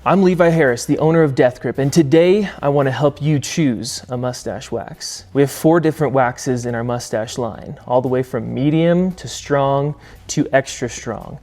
I'm Levi Harris, the owner of Death Grip, and today I want to help you choose a mustache wax. We have 4 different waxes in our mustache line, all the way from medium to strong to extra strong.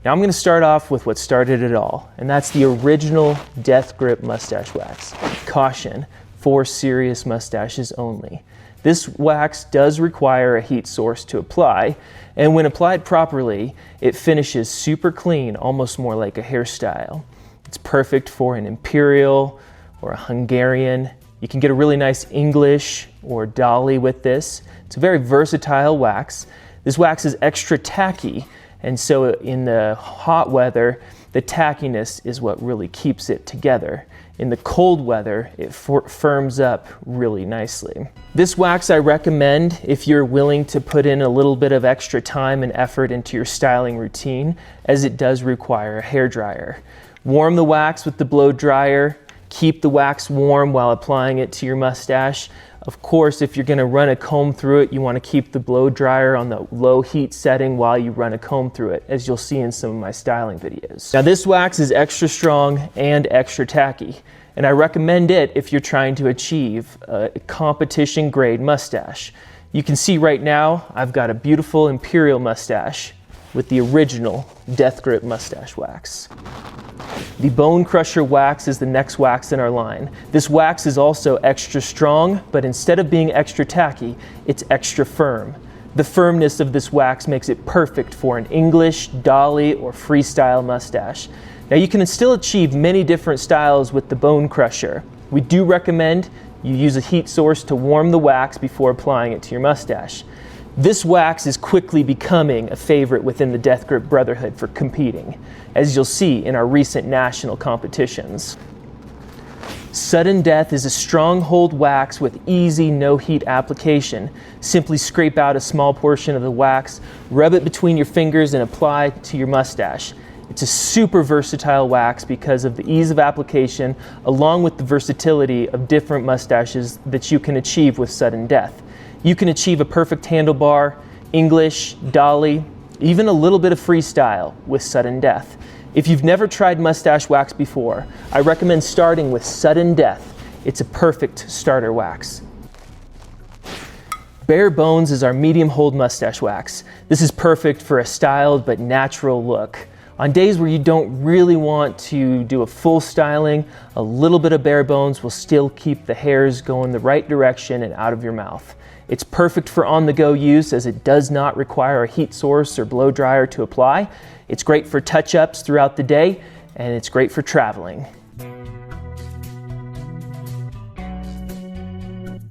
Now I'm going to start off with what started it all, and that's the original Death Grip mustache wax. Caution, for serious mustaches only. This wax does require a heat source to apply, and when applied properly, it finishes super clean, almost more like a hairstyle. It's perfect for an imperial or a Hungarian. You can get a really nice English or dolly with this. It's a very versatile wax. This wax is extra tacky, and so in the hot weather, the tackiness is what really keeps it together. In the cold weather, it firms up really nicely. This wax I recommend if you're willing to put in a little bit of extra time and effort into your styling routine, as it does require a hairdryer. Warm the wax with the blow dryer. Keep the wax warm while applying it to your mustache. Of course, if you're going to run a comb through it, you want to keep the blow dryer on the low heat setting while you run a comb through it, as you'll see in some of my styling videos. Now this wax is extra strong and extra tacky, and I recommend it if you're trying to achieve a competition grade mustache. You can see right now I've got a beautiful imperial mustache with the original Death Grip mustache wax. The Bone Crusher wax is the next wax in our line. This wax is also extra strong, but instead of being extra tacky, it's extra firm. The firmness of this wax makes it perfect for an English, dolly, or freestyle mustache. Now you can still achieve many different styles with the Bone Crusher. We do recommend you use a heat source to warm the wax before applying it to your mustache. This wax is quickly becoming a favorite within the Death Grip Brotherhood for competing, as you'll see in our recent national competitions. Sudden Death is a stronghold wax with easy no heat application. Simply scrape out a small portion of the wax, rub it between your fingers, and apply to your mustache. It's a super versatile wax because of the ease of application, along with the versatility of different mustaches that you can achieve with Sudden Death. You can achieve a perfect handlebar, English, dolly, even a little bit of freestyle with Sudden Death. If you've never tried mustache wax before, I recommend starting with Sudden Death. It's a perfect starter wax. Bare Bones is our medium hold mustache wax. This is perfect for a styled but natural look. On days where you don't really want to do a full styling, a little bit of bare bones will still keep the hairs going the right direction and out of your mouth. It's perfect for on-the-go use, as it does not require a heat source or blow dryer to apply. It's great for touch-ups throughout the day, and it's great for traveling.